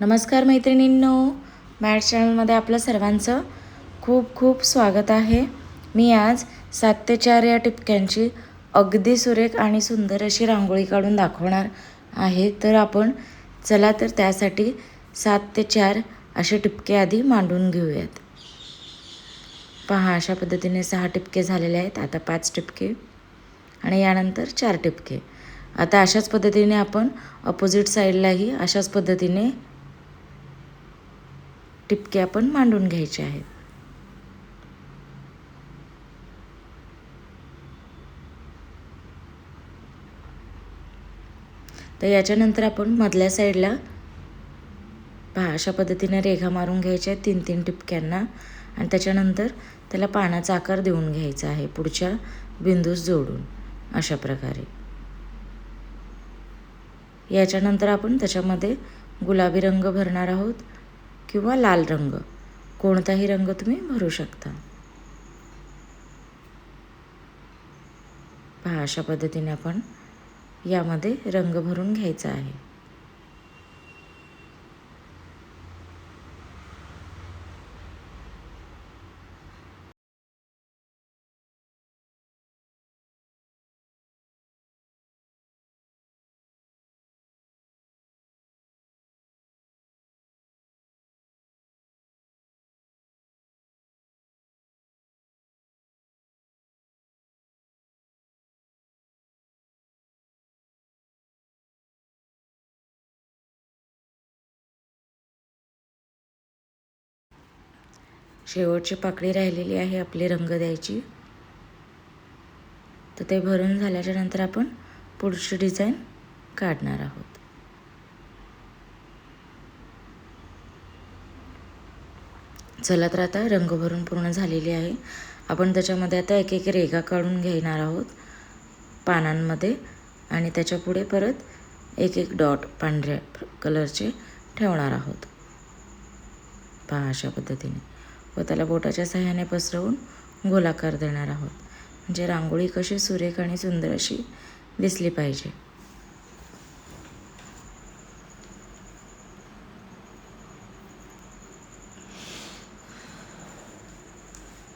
नमस्कार मैत्रिणींनो, मॅट चॅनलमध्ये आपलं सर्वांचं खूप खूप स्वागत आहे. मी आज 7 ते 4 या टिपक्यांची अगदी सुरेख आणि सुंदर अशी रांगोळी काढून दाखवणार आहे. तर आपण चला तर त्यासाठी 7 ते 4 असे टिपके आधी मांडून घेऊयात. पहा, अशा पद्धतीने 6 टिपके झालेले आहेत. आता 5 टिपके आणि यानंतर 4 टिपके. आता अशाच पद्धतीने आपण अपोजिट साईडलाही अशाच पद्धतीने टिपके आपण मांडून घ्यायचे आहेत. तर याच्यानंतर आपण मधल्या साईडला पहा, अशा पद्धतीने रेघा मारून घ्यायच्या आहेत 3-3 टिपक्यांना आणि त्याच्यानंतर त्याला पानाचा आकार देऊन घ्यायचा आहे पुढच्या बिंदूस जोडून अशा प्रकारे. याच्यानंतर आपण त्याच्यामध्ये गुलाबी रंग भरणार आहोत किंवा लाल रंग, कोणताही रंग तुम्ही भरू शकता. पहा, अशा पद्धतीने आपण यामध्ये रंग भरून घ्यायचा आहे. शेवटची पाकळी राहिलेली आहे आपली रंग द्यायची. तर ते भरून झाल्याच्या नंतर आपण पुढची डिझाईन काढणार आहोत. चला तर आता रंग भरून पूर्ण झालेली आहे. आपण त्याच्यामध्ये आता एक एक रेघा काढून घेणार आहोत पानांमध्ये आणि त्याच्या पुढे परत एक एक डॉट पांढऱ्या कलरचे ठेवणार आहोत. पहा, अशा पद्धतीने व त्याला बोटाच्या सहाय्याने पसरवून गोलाकार देणार आहोत, म्हणजे रांगोळी कशी सुरेख आणि सुंदर अशी दिसली पाहिजे.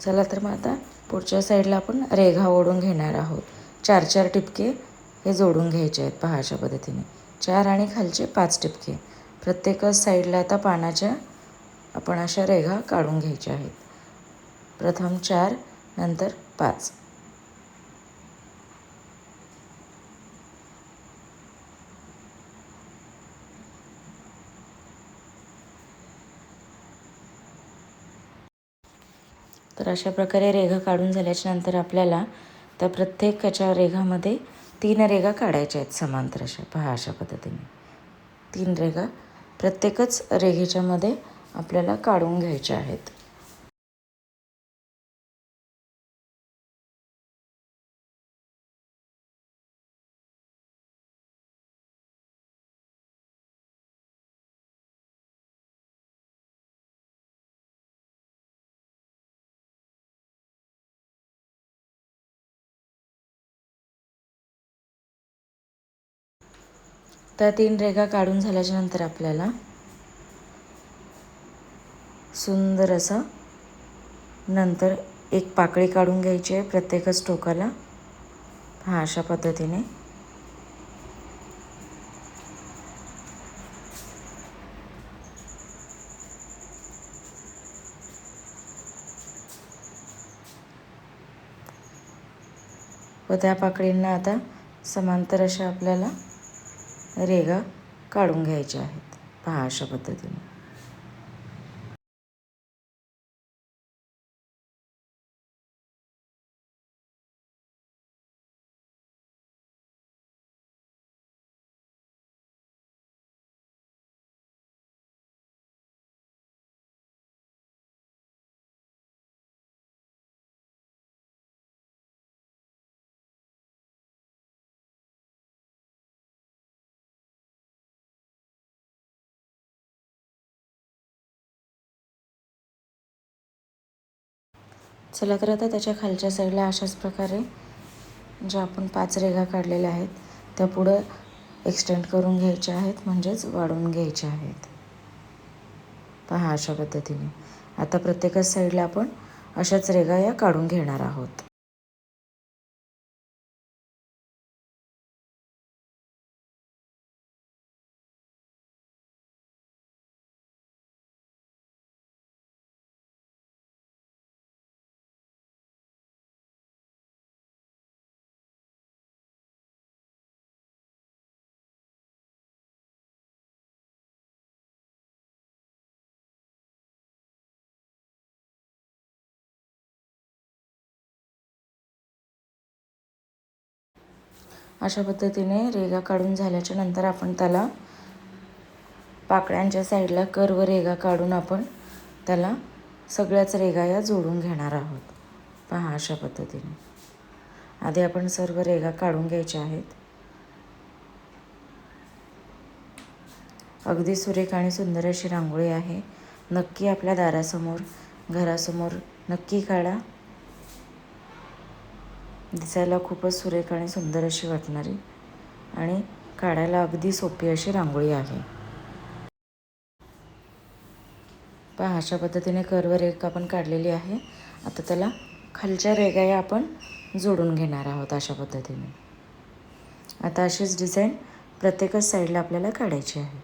चला तर मग आता पुढच्या साईडला आपण रेघा ओढून घेणार आहोत. 4-4 टिपके हे जोडून घ्यायचे आहेत. पहा, अशा पद्धतीने 4 आणि खालचे 5 टिपके प्रत्येकच साईडला आता पानाच्या आपण अशा रेघा काढून घ्यायच्या आहेत. प्रथम 4 नंतर 5. तर अशा प्रकारे रेघा काढून झाल्याच्या नंतर आपल्याला त्या प्रत्येकाच्या रेघामध्ये 3 रेघा काढायच्या आहेत समांतर अशा. पहा, अशा पद्धतीने 3 रेघा प्रत्येकच रेघेच्या मध्ये आपल्याला काढून घ्यायच्या आहेत. त्या 3 रेघा काढून झाल्याच्या नंतर आपल्याला सुंदर असं नंतर एक पाकळी काढून घ्यायची आहे प्रत्येकच टोकाला. हा, अशा पद्धतीने व त्या पाकळींना आता समांतर अशा आपल्याला रेघा काढून घ्यायच्या आहेत. पहा, अशा पद्धतीने. चला तर आता त्याच्या खालच्या साईडला अशाच प्रकारे ज्या आपण 5 रेघा काढलेल्या आहेत त्या पुढं एक्सटेंड करून घ्यायच्या आहेत, म्हणजेच वाढवून घ्यायच्या आहेत. पहा अशा पद्धतीने. आता प्रत्येकच साईडला आपण अशाच रेघा या काढून घेणार आहोत. अशा पद्धतीने रेघा काढून झाल्याच्या नंतर आपण त्याला पाकळ्यांच्या साईडला कर्व रेघा काढून आपण त्याला सगळ्याच रेघा या जोडून घेणार आहोत. पहा अशा पद्धतीने. आधी आपण सर्व रेघा काढून घ्यायच्या आहेत. अगदी सुरेख आणि सुंदर अशी रांगोळी आहे. नक्की आपल्या दारासमोर, घरासमोर नक्की काढा. दिसायला खूपच सुरेख आणि सुंदर अशी वाटणारी आणि काढायला अगदी सोपी अशी रांगोळी आहे. पहा अशा पद्धतीने कर्व रेघ आपण काढलेली आहे. आता त्याला खालच्या रेघा या आपण जोडून घेणार आहोत अशा पद्धतीने. आता अशीच डिझाईन प्रत्येकच साईडला आपल्याला काढायची आहे.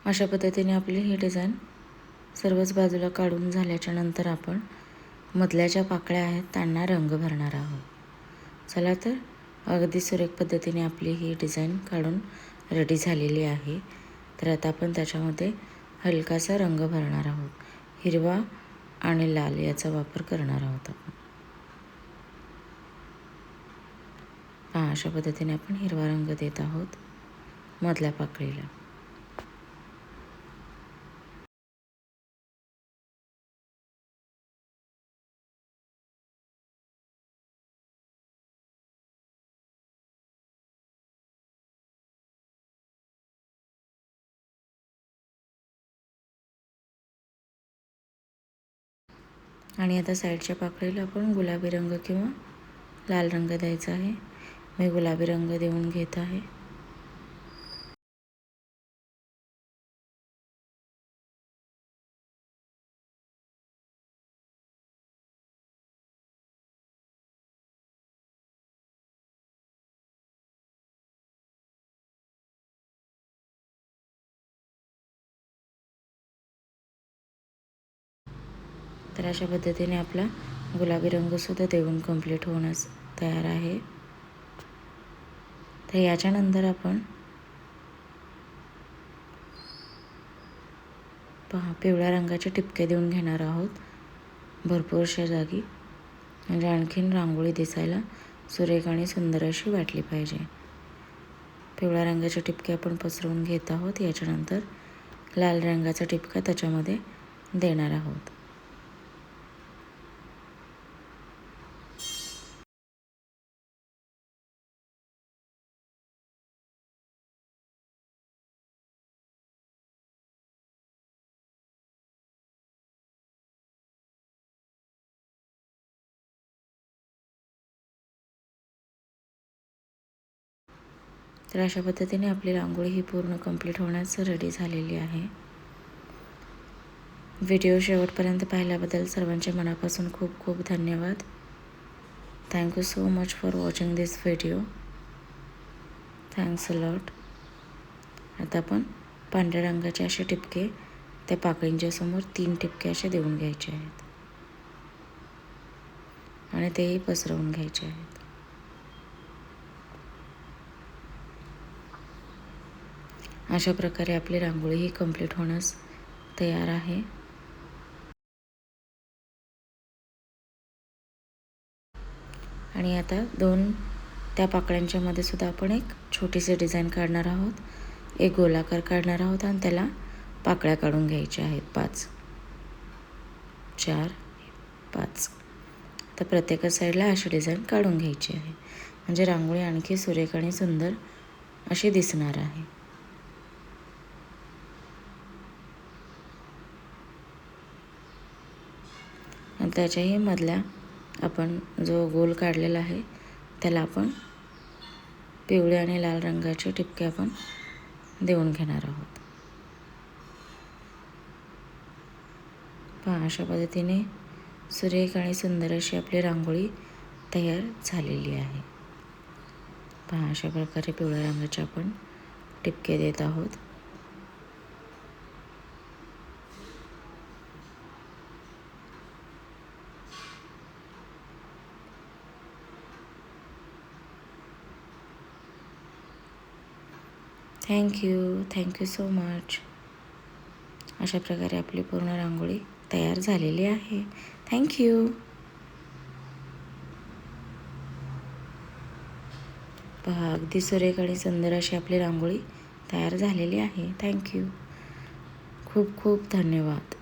अशा पद्धतीने आपली ही डिझाईन सर्वच बाजूला काढून झाल्याच्या नंतर आपण मधल्या ज्या पाकळ्या आहेत त्यांना रंग भरणार आहोत. चला तर अगदी सुरेख पद्धतीने आपली ही डिझाईन काढून रेडी झालेली आहे. तर आता आपण त्याच्यामध्ये हलकासा रंग भरणार आहोत. हिरवा आणि लाल याचा वापर करणार आहोत आपण. पहा अशा पद्धतीने आपण हिरवा रंग देत आहोत मधल्या पाकळीला. आणि आता साईडच्या पाकळीला आपण गुलाबी रंग किंवा लाल रंग द्यायचा आहे. मी गुलाबी रंग देऊन घेत आहे. तर अशा पद्धतीने आपला गुलाबी रंगसुद्धा देऊन कंप्लीट होण्यास तयार आहे. तर याच्यानंतर आपण पहा पिवळ्या रंगाचे टिपके देऊन घेणार आहोत भरपूरशा जागी, म्हणजे आणखीन रांगोळी दिसायला सुरेख आणि सुंदर अशी वाटली पाहिजे. पिवळ्या रंगाचे टिपके आपण पसरवून घेत आहोत. याच्यानंतर लाल रंगाचा टिपका त्याच्यामध्ये देणार आहोत. तर अशा पद्धतीने आपली रांगोळी ही पूर्ण कंप्लीट होण्यास रेडी झालेली आहे. व्हिडिओ शेवटपर्यंत पाहिल्याबद्दल सर्वांचे मनापासून खूप खूप धन्यवाद. Thank you so much for watching this video. Thanks a lot. आता आपण पांढऱ्या रंगाचे असे टिपके त्या पाकळींच्या समोर 3 टिपके असे देऊन घ्यायचे आहेत आणि तेही पसरवून घ्यायचे आहेत. अशा प्रकारे आपली रांगोळी ही कंप्लीट होण्यास तयार आहे. आणि आता 2 त्या पाकळ्यांच्या मध्ये सुद्धा आपण एक छोटीशी डिझाईन काढणार आहोत, एक गोलाकार काढणार आहोत आणि त्याला पाकळ्या काढून घ्यायच्या आहेत 5, 4, 5. तर प्रत्येक साईडला अशी डिझाईन काढून घ्यायची आहे, म्हणजे रांगोळी आणखी सुरेख आणि सुंदर अशी दिसणार आहे. आणि त्याच्याही मधल्या आपण जो गोल काढलेला आहे त्याला आपण पिवळे आणि लाल रंगाचे टिपके आपण देऊन घेणार आहोत. पहा, अशा पद्धतीने सुरेख आणि सुंदर अशी आपली रांगोळी तयार झालेली आहे. पहा, अशा प्रकारे पिवळ्या रंगाचे आपण टिपके देत आहोत. Thank you so much. अशा प्रकारे आपली पूर्ण रांगोळी तयार झालेली आहे. थँक्यू. पहा, अगदी सुरेख आणि सुंदर अशी आपली रांगोळी तयार झालेली आहे. थँक्यू. खूप खूप धन्यवाद.